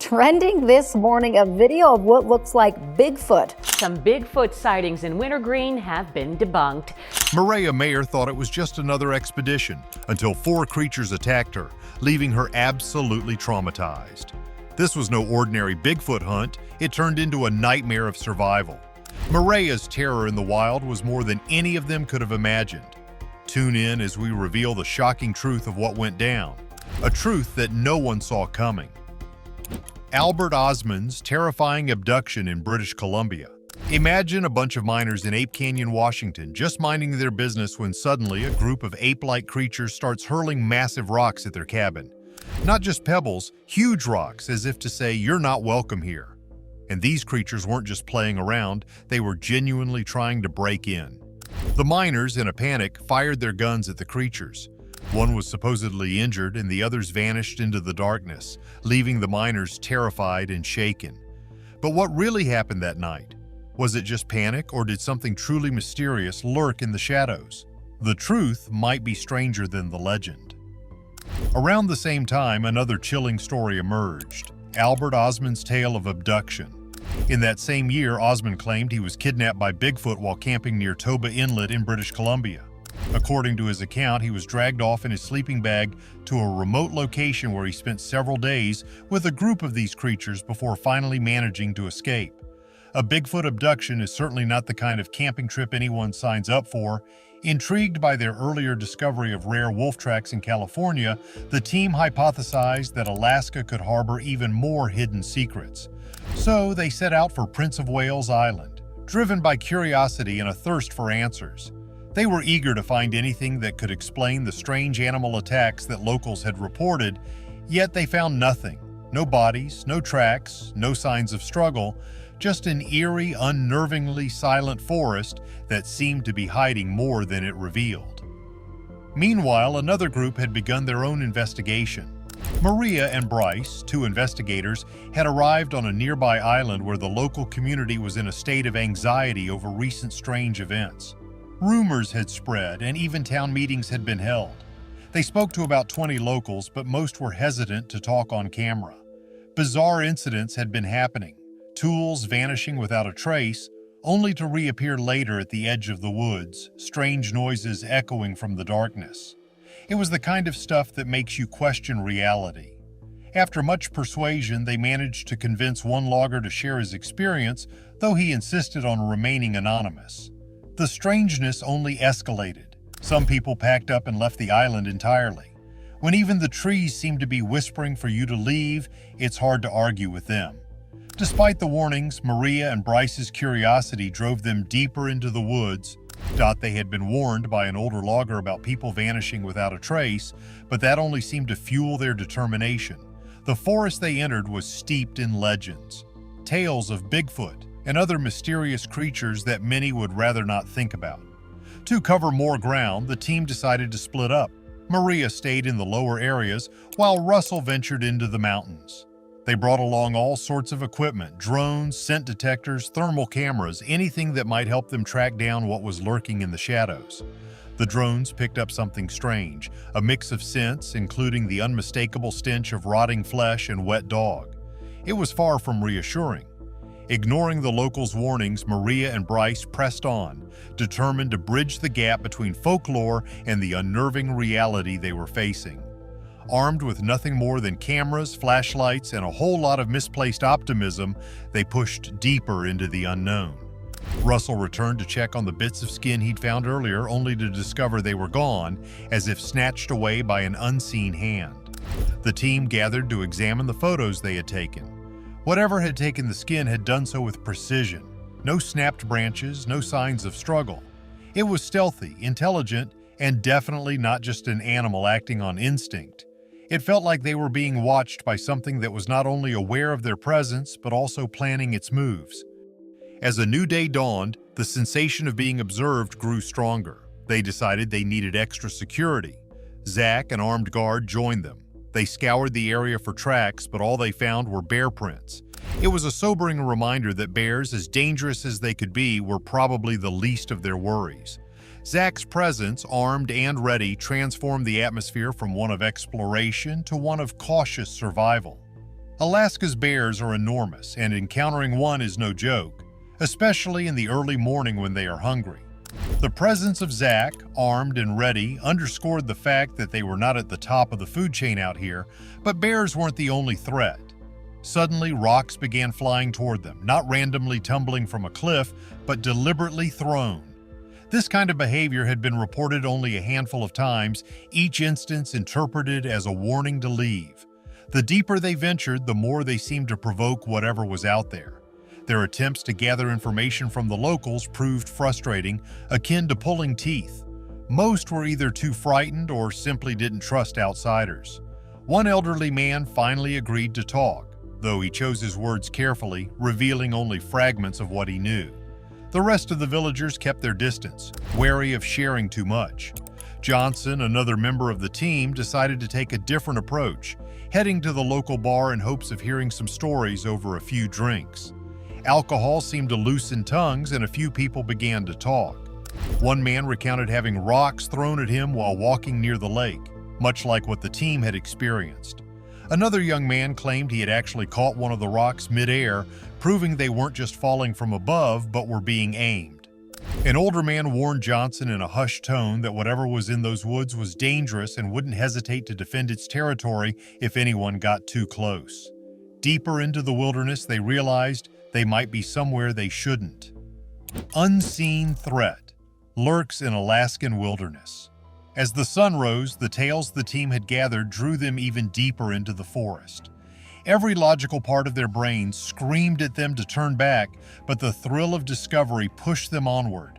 Trending this morning, a video of what looks like Bigfoot. Some Bigfoot sightings in Wintergreen have been debunked. Mireya Mayor thought it was just another expedition until 4 creatures attacked her, leaving her absolutely traumatized. This was no ordinary Bigfoot hunt. It turned into a nightmare of survival. Mireya's terror in the wild was more than any of them could have imagined. Tune in as we reveal the shocking truth of what went down, a truth that no one saw coming. Albert Osmond's terrifying abduction in British Columbia. Imagine a bunch of miners in Ape Canyon, Washington, just minding their business when suddenly a group of ape-like creatures starts hurling massive rocks at their cabin. Not just pebbles, huge rocks, as if to say, "You're not welcome here." And these creatures weren't just playing around, they were genuinely trying to break in. The miners, in a panic, fired their guns at the creatures. One was supposedly injured and the others vanished into the darkness, leaving the miners terrified and shaken. But what really happened that night? Was it just panic, or did something truly mysterious lurk in the shadows? The truth might be stranger than the legend. Around the same time, another chilling story emerged: Albert Osmond's tale of abduction. In that same year, Osmond claimed he was kidnapped by Bigfoot while camping near Toba Inlet in British Columbia. According to his account, he was dragged off in his sleeping bag to a remote location where he spent several days with a group of these creatures before finally managing to escape. A Bigfoot abduction is certainly not the kind of camping trip anyone signs up for. Intrigued by their earlier discovery of rare wolf tracks in California, the team hypothesized that Alaska could harbor even more hidden secrets. So they set out for Prince of Wales Island, driven by curiosity and a thirst for answers. They were eager to find anything that could explain the strange animal attacks that locals had reported, yet they found nothing. No bodies, no tracks, no signs of struggle, just an eerie, unnervingly silent forest that seemed to be hiding more than it revealed. Meanwhile, another group had begun their own investigation. Mireya and Bryce, 2 investigators, had arrived on a nearby island where the local community was in a state of anxiety over recent strange events. Rumors had spread, and even town meetings had been held. They spoke to about 20 locals, but most were hesitant to talk on camera. Bizarre incidents had been happening, tools vanishing without a trace, only to reappear later at the edge of the woods, strange noises echoing from the darkness. It was the kind of stuff that makes you question reality. After much persuasion, they managed to convince one logger to share his experience, though he insisted on remaining anonymous. The strangeness only escalated. Some people packed up and left the island entirely. When even the trees seemed to be whispering for you to leave, it's hard to argue with them. Despite the warnings, Mireya and Bryce's curiosity drove them deeper into the woods. They had been warned by an older logger about people vanishing without a trace, but that only seemed to fuel their determination. The forest they entered was steeped in legends, tales of Bigfoot and other mysterious creatures that many would rather not think about. To cover more ground, the team decided to split up. Mireya stayed in the lower areas, while Russell ventured into the mountains. They brought along all sorts of equipment: drones, scent detectors, thermal cameras, anything that might help them track down what was lurking in the shadows. The drones picked up something strange, a mix of scents, including the unmistakable stench of rotting flesh and wet dog. It was far from reassuring. Ignoring the locals' warnings, Mireya and Bryce pressed on, determined to bridge the gap between folklore and the unnerving reality they were facing. Armed with nothing more than cameras, flashlights, and a whole lot of misplaced optimism, they pushed deeper into the unknown. Russell returned to check on the bits of skin he'd found earlier, only to discover they were gone, as if snatched away by an unseen hand. The team gathered to examine the photos they had taken. Whatever had taken the skin had done so with precision. No snapped branches, no signs of struggle. It was stealthy, intelligent, and definitely not just an animal acting on instinct. It felt like they were being watched by something that was not only aware of their presence, but also planning its moves. As a new day dawned, the sensation of being observed grew stronger. They decided they needed extra security. Zach, an armed guard, joined them. They scoured the area for tracks, but all they found were bear prints. It was a sobering reminder that bears, as dangerous as they could be, were probably the least of their worries. Zach's presence, armed and ready, transformed the atmosphere from one of exploration to one of cautious survival. Alaska's bears are enormous, and encountering one is no joke, especially in the early morning when they are hungry. The presence of Zach, armed and ready, underscored the fact that they were not at the top of the food chain out here, but bears weren't the only threat. Suddenly, rocks began flying toward them, not randomly tumbling from a cliff, but deliberately thrown. This kind of behavior had been reported only a handful of times, each instance interpreted as a warning to leave. The deeper they ventured, the more they seemed to provoke whatever was out there. Their attempts to gather information from the locals proved frustrating, akin to pulling teeth. Most were either too frightened or simply didn't trust outsiders. One elderly man finally agreed to talk, though he chose his words carefully, revealing only fragments of what he knew. The rest of the villagers kept their distance, wary of sharing too much. Johnson, another member of the team, decided to take a different approach, heading to the local bar in hopes of hearing some stories over a few drinks. Alcohol seemed to loosen tongues, and a few people began to talk. One man recounted having rocks thrown at him while walking near the lake, much like what the team had experienced. Another young man claimed he had actually caught one of the rocks mid-air, proving they weren't just falling from above, but were being aimed. An older man warned Johnson in a hushed tone that whatever was in those woods was dangerous and wouldn't hesitate to defend its territory if anyone got too close. Deeper into the wilderness, they realized they might be somewhere they shouldn't. Unseen threat lurks in Alaskan wilderness. As the sun rose, the tales the team had gathered drew them even deeper into the forest. Every logical part of their brains screamed at them to turn back, but the thrill of discovery pushed them onward.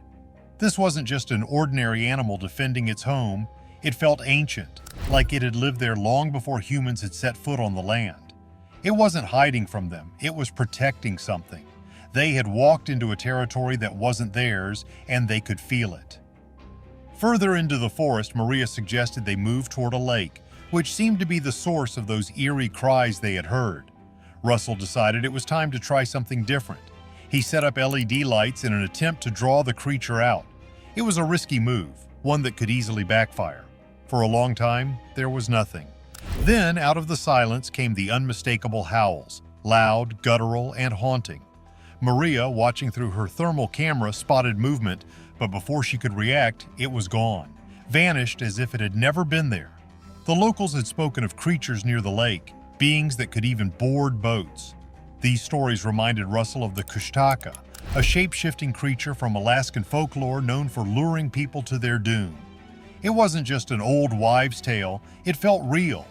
This wasn't just an ordinary animal defending its home, it felt ancient, like it had lived there long before humans had set foot on the land. It wasn't hiding from them, it was protecting something. They had walked into a territory that wasn't theirs, and they could feel it. Further into the forest, Mireya suggested they move toward a lake, which seemed to be the source of those eerie cries they had heard. Russell decided it was time to try something different. He set up LED lights in an attempt to draw the creature out. It was a risky move, one that could easily backfire. For a long time, there was nothing. Then, out of the silence came the unmistakable howls, loud, guttural, and haunting. Mireya, watching through her thermal camera, spotted movement, but before she could react, it was gone, vanished as if it had never been there. The locals had spoken of creatures near the lake, beings that could even board boats. These stories reminded Russell of the Kushtaka, a shape-shifting creature from Alaskan folklore known for luring people to their doom. It wasn't just an old wives' tale, it felt real.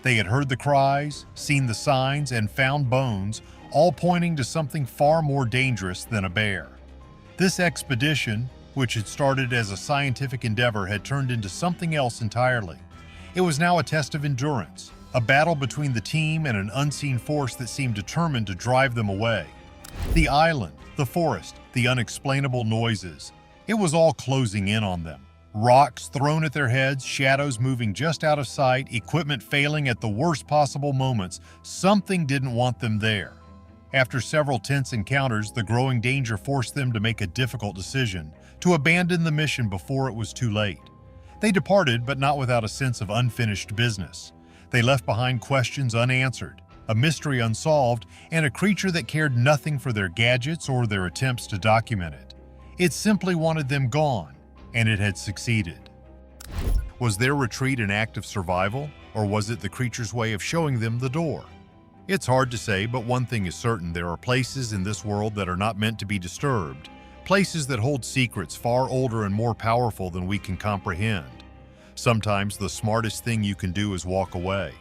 They had heard the cries, seen the signs, and found bones, all pointing to something far more dangerous than a bear. This expedition, which had started as a scientific endeavor, had turned into something else entirely. It was now a test of endurance, a battle between the team and an unseen force that seemed determined to drive them away. The island, the forest, the unexplainable noises, it was all closing in on them. Rocks thrown at their heads, shadows moving just out of sight, equipment failing at the worst possible moments. Something didn't want them there. After several tense encounters, the growing danger forced them to make a difficult decision, to abandon the mission before it was too late. They departed, but not without a sense of unfinished business. They left behind questions unanswered, a mystery unsolved, and a creature that cared nothing for their gadgets or their attempts to document it. It simply wanted them gone, and it had succeeded. Was their retreat an act of survival, or was it the creature's way of showing them the door? It's hard to say, but one thing is certain: there are places in this world that are not meant to be disturbed, places that hold secrets far older and more powerful than we can comprehend. Sometimes the smartest thing you can do is walk away.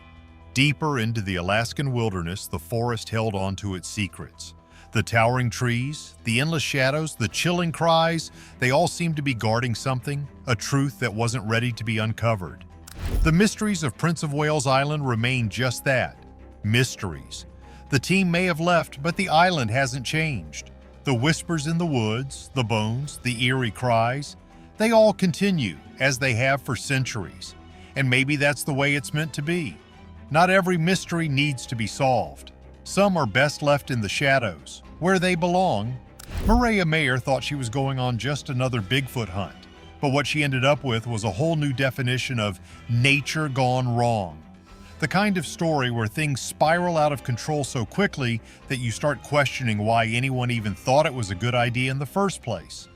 Deeper into the Alaskan wilderness, the forest held on to its secrets. The towering trees, the endless shadows, the chilling cries, they all seemed to be guarding something, a truth that wasn't ready to be uncovered. The mysteries of Prince of Wales Island remain just that, mysteries. The team may have left, but the island hasn't changed. The whispers in the woods, the bones, the eerie cries, they all continue, as they have for centuries. And maybe that's the way it's meant to be. Not every mystery needs to be solved. Some are best left in the shadows, where they belong. Mireya Mayor thought she was going on just another Bigfoot hunt, but what she ended up with was a whole new definition of nature gone wrong. The kind of story where things spiral out of control so quickly that you start questioning why anyone even thought it was a good idea in the first place.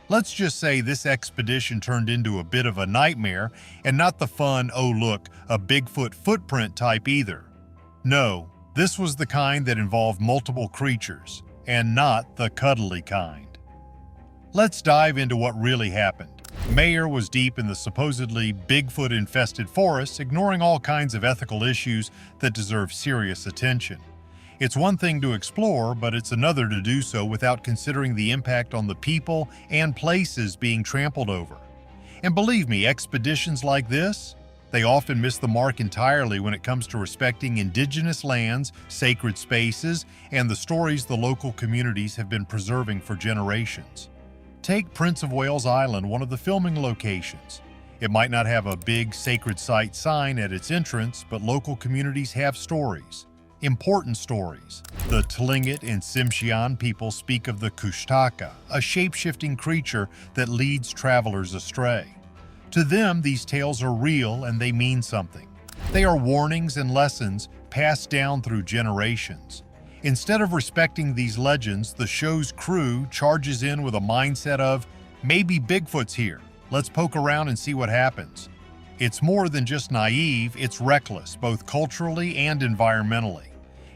Let's just say this expedition turned into a bit of a nightmare, and not the fun, oh look, a Bigfoot footprint type either. No, this was the kind that involved multiple creatures, and not the cuddly kind. Let's dive into what really happened. Mayor was deep in the supposedly Bigfoot-infested forest, ignoring all kinds of ethical issues that deserve serious attention. It's one thing to explore, but it's another to do so without considering the impact on the people and places being trampled over. And believe me, expeditions like this, they often miss the mark entirely when it comes to respecting indigenous lands, sacred spaces, and the stories the local communities have been preserving for generations. Take Prince of Wales Island, one of the filming locations. It might not have a big sacred site sign at its entrance, but local communities have stories. Important stories. The Tlingit and Tsimshian people speak of the Kushtaka, a shape-shifting creature that leads travelers astray. To them, these tales are real and they mean something. They are warnings and lessons passed down through generations. Instead of respecting these legends, the show's crew charges in with a mindset of, maybe Bigfoot's here, let's poke around and see what happens. It's more than just naive, it's reckless, both culturally and environmentally.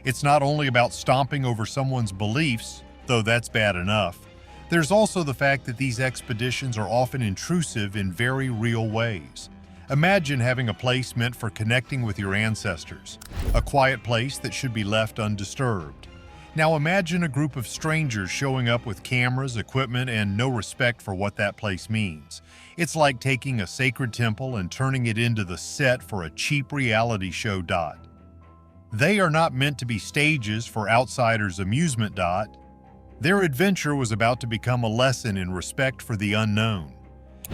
It's not only about stomping over someone's beliefs, though that's bad enough. There's also the fact that these expeditions are often intrusive in very real ways. Imagine having a place meant for connecting with your ancestors, a quiet place that should be left undisturbed. Now imagine a group of strangers showing up with cameras, equipment, and no respect for what that place means. It's like taking a sacred temple and turning it into the set for a cheap reality show. They are not meant to be stages for outsiders' amusement. Their adventure was about to become a lesson in respect for the unknown.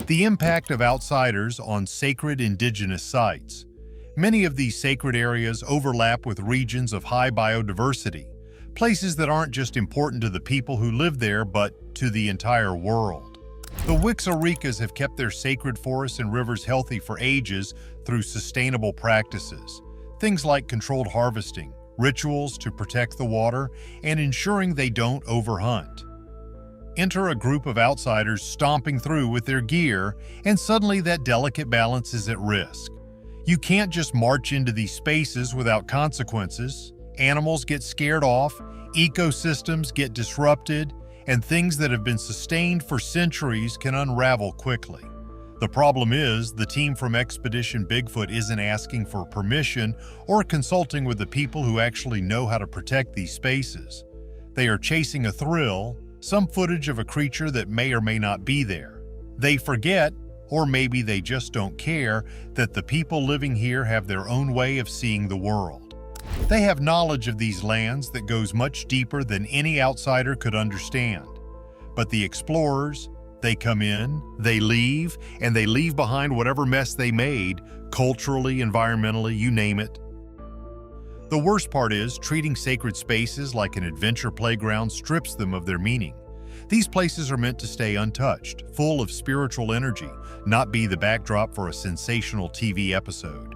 The impact of outsiders on sacred indigenous sites. Many of these sacred areas overlap with regions of high biodiversity, places that aren't just important to the people who live there, but to the entire world. The Wixarikas have kept their sacred forests and rivers healthy for ages through sustainable practices. Things like controlled harvesting, rituals to protect the water, and ensuring they don't overhunt. Enter a group of outsiders stomping through with their gear, and suddenly that delicate balance is at risk. You can't just march into these spaces without consequences. Animals get scared off, ecosystems get disrupted, and things that have been sustained for centuries can unravel quickly. The problem is, the team from Expedition Bigfoot isn't asking for permission or consulting with the people who actually know how to protect these spaces. They are chasing a thrill, some footage of a creature that may or may not be there. They forget, or maybe they just don't care, that the people living here have their own way of seeing the world. They have knowledge of these lands that goes much deeper than any outsider could understand. But the explorers, they come in, they leave, and they leave behind whatever mess they made, culturally, environmentally, you name it. The worst part is, treating sacred spaces like an adventure playground strips them of their meaning. These places are meant to stay untouched, full of spiritual energy, not be the backdrop for a sensational TV episode.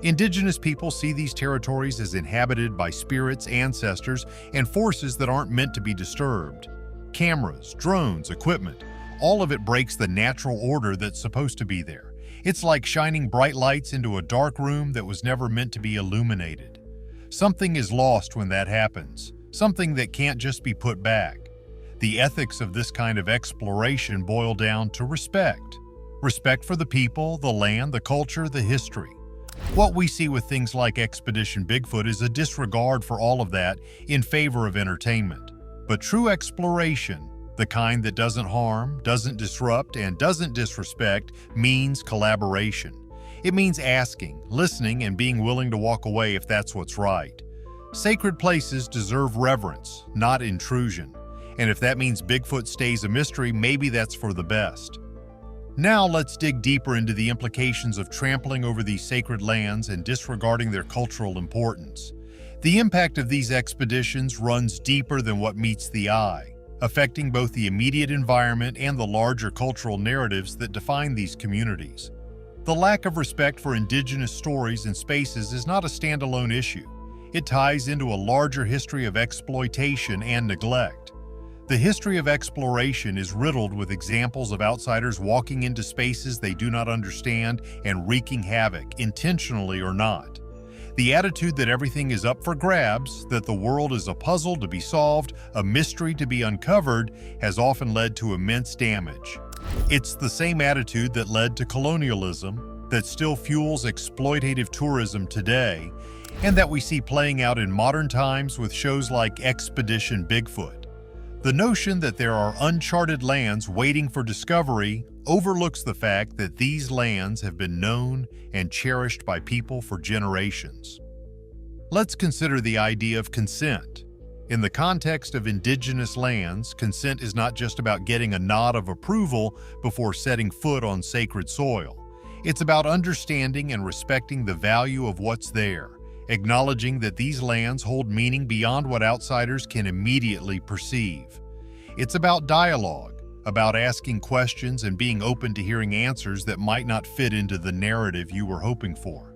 Indigenous people see these territories as inhabited by spirits, ancestors, and forces that aren't meant to be disturbed. Cameras, drones, equipment, all of it breaks the natural order that's supposed to be there. It's like shining bright lights into a dark room that was never meant to be illuminated. Something is lost when that happens, something that can't just be put back. The ethics of this kind of exploration boil down to respect. Respect for the people, the land, the culture, the history. What we see with things like Expedition Bigfoot is a disregard for all of that in favor of entertainment. But true exploration, the kind that doesn't harm, doesn't disrupt, and doesn't disrespect, means collaboration. It means asking, listening, and being willing to walk away if that's what's right. Sacred places deserve reverence, not intrusion. And if that means Bigfoot stays a mystery, maybe that's for the best. Now let's dig deeper into the implications of trampling over these sacred lands and disregarding their cultural importance. The impact of these expeditions runs deeper than what meets the eye, affecting both the immediate environment and the larger cultural narratives that define these communities. The lack of respect for Indigenous stories and spaces is not a standalone issue. It ties into a larger history of exploitation and neglect. The history of exploration is riddled with examples of outsiders walking into spaces they do not understand and wreaking havoc, intentionally or not. The attitude that everything is up for grabs, that the world is a puzzle to be solved, a mystery to be uncovered, has often led to immense damage. It's the same attitude that led to colonialism, that still fuels exploitative tourism today, and that we see playing out in modern times with shows like Expedition Bigfoot. The notion that there are uncharted lands waiting for discovery overlooks the fact that these lands have been known and cherished by people for generations. Let's consider the idea of consent. In the context of Indigenous lands, consent is not just about getting a nod of approval before setting foot on sacred soil. It's about understanding and respecting the value of what's there, acknowledging that these lands hold meaning beyond what outsiders can immediately perceive. It's about dialogue, about asking questions and being open to hearing answers that might not fit into the narrative you were hoping for.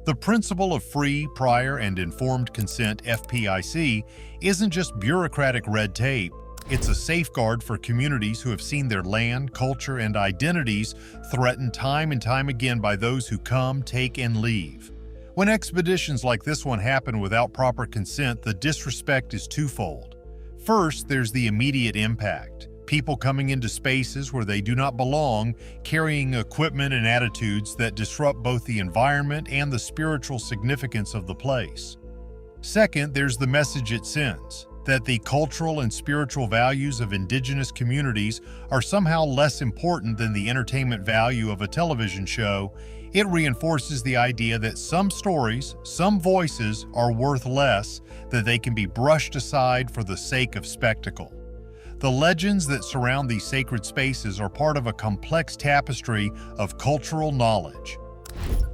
The principle of free, prior, and informed consent (FPIC) isn't just bureaucratic red tape. It's a safeguard for communities who have seen their land, culture, and identities threatened time and time again by those who come, take, and leave. When expeditions like this one happen without proper consent, the disrespect is twofold. First, there's the immediate impact. People coming into spaces where they do not belong, carrying equipment and attitudes that disrupt both the environment and the spiritual significance of the place. Second, there's the message it sends, that the cultural and spiritual values of Indigenous communities are somehow less important than the entertainment value of a television show. It reinforces the idea that some stories, some voices are worth less, that they can be brushed aside for the sake of spectacle. The legends that surround these sacred spaces are part of a complex tapestry of cultural knowledge.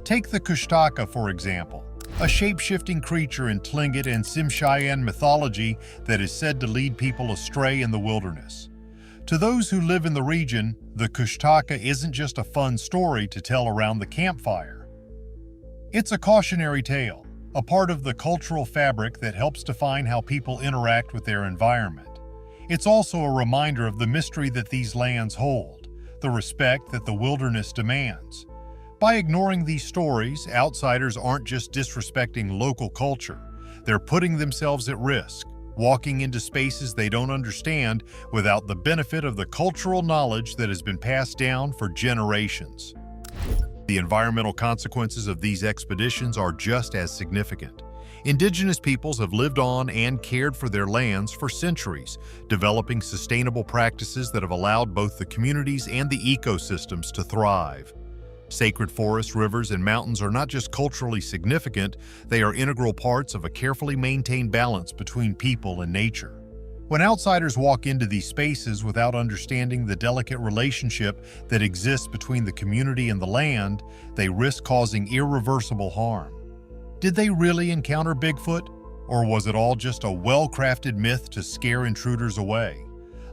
Take the Kushtaka, for example, a shape-shifting creature in Tlingit and Tsimshian mythology that is said to lead people astray in the wilderness. To those who live in the region, the Kushtaka isn't just a fun story to tell around the campfire. It's a cautionary tale, a part of the cultural fabric that helps define how people interact with their environment. It's also a reminder of the mystery that these lands hold, the respect that the wilderness demands. By ignoring these stories, outsiders aren't just disrespecting local culture. They're putting themselves at risk, walking into spaces they don't understand without the benefit of the cultural knowledge that has been passed down for generations. The environmental consequences of these expeditions are just as significant. Indigenous peoples have lived on and cared for their lands for centuries, developing sustainable practices that have allowed both the communities and the ecosystems to thrive. Sacred forests, rivers, and mountains are not just culturally significant, they are integral parts of a carefully maintained balance between people and nature. When outsiders walk into these spaces without understanding the delicate relationship that exists between the community and the land, they risk causing irreversible harm. Did they really encounter Bigfoot? Or was it all just a well-crafted myth to scare intruders away?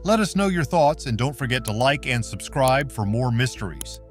Let us know your thoughts and don't forget to like and subscribe for more mysteries.